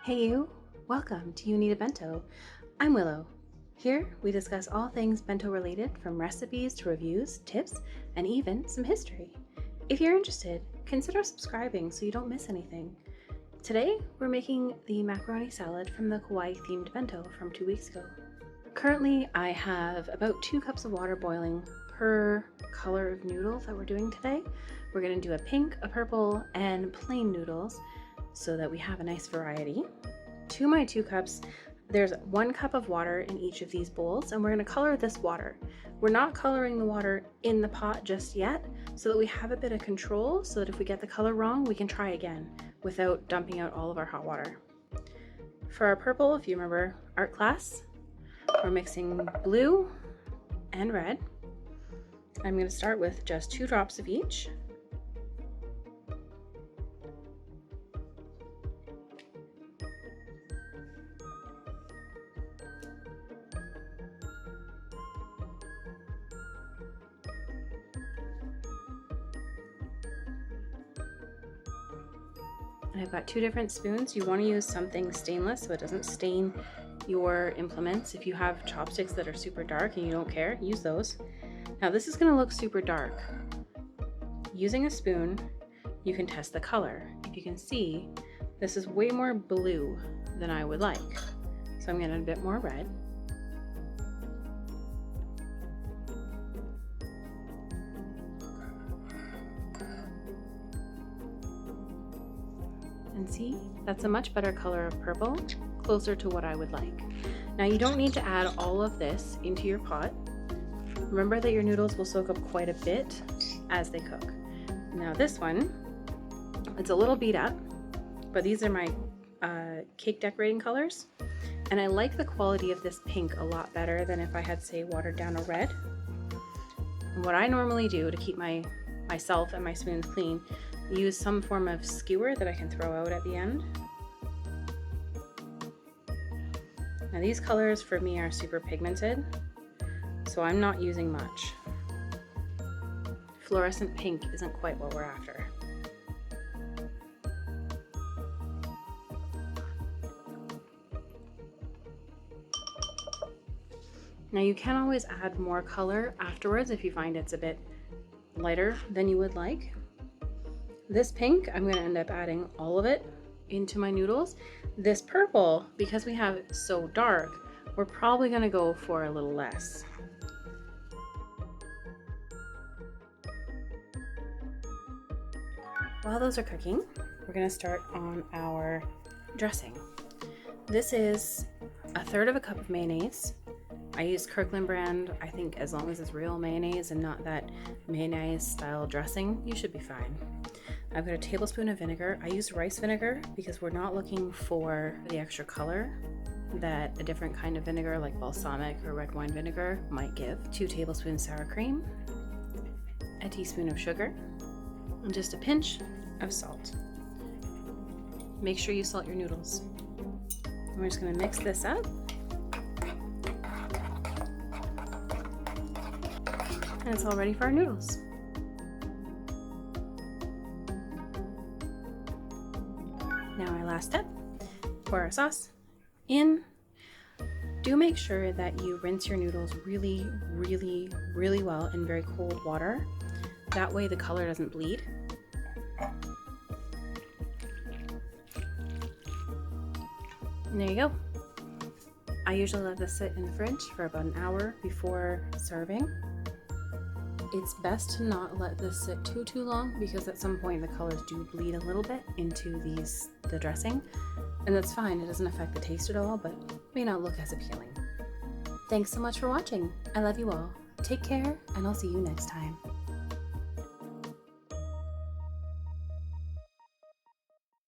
Hey you! Welcome to You Need a Bento. I'm Willow. Here we discuss all things bento related, from recipes to reviews, tips, and even some history. If you're interested, consider subscribing so you don't miss anything. Today we're making the macaroni salad from the Kawaii themed bento from 2 weeks ago. Currently I have about 2 cups of water boiling per color of noodles that we're doing today. We're going to do a pink, a purple, and plain noodles so that we have a nice variety. To my 2 cups, there's 1 cup of water in each of these bowls, and we're going to color this water. We're not coloring the water in the pot just yet, so that we have a bit of control, so that if we get the color wrong, we can try again without dumping out all of our hot water. For our purple, if you remember art class, we're mixing blue and red. I'm going to start with just 2 drops of each. And I've got 2 different spoons. You want to use something stainless so it doesn't stain your implements. If you have chopsticks that are super dark and you don't care, use those. Now this is going to look super dark. Using a spoon, you can test the color. If you can see, this is way more blue than I would like. So I'm going to add a bit more red. And see, that's a much better color of purple, closer to what I would like. Now you don't need to add all of this into your pot. Remember that your noodles will soak up quite a bit as they cook. Now this one, it's a little beat up, but these are my cake decorating colors. And I like the quality of this pink a lot better than if I had, say, watered down a red. And what I normally do to keep myself and my spoons clean, use some form of skewer that I can throw out at the end. Now these colors for me are super pigmented, so I'm not using much. Fluorescent pink isn't quite what we're after. Now you can always add more color afterwards if you find it's a bit lighter than you would like. This pink, I'm going to end up adding all of it into my noodles. This purple, because we have it so dark, we're probably going to go for a little less. While those are cooking, we're going to start on our dressing. This is 1/3 cup of mayonnaise. I use Kirkland brand. I think as long as it's real mayonnaise and not that mayonnaise style dressing, you should be fine. I've got a tablespoon of vinegar. I use rice vinegar because we're not looking for the extra color that a different kind of vinegar like balsamic or red wine vinegar might give. 2 tablespoons sour cream, a teaspoon of sugar, and just a pinch of salt. Make sure you salt your noodles. And we're just going to mix this up. And it's all ready for our noodles. Now our last step, pour our sauce in. Do make sure that you rinse your noodles really, really, really well in very cold water. That way the color doesn't bleed. And there you go. I usually let this sit in the fridge for about an hour before serving. It's best to not let this sit too long because at some point the colors do bleed a little bit into the dressing, and that's fine. It doesn't affect the taste at all, but may not look as appealing. Thanks so much for watching. I love you all. Take care, and I'll see you next time.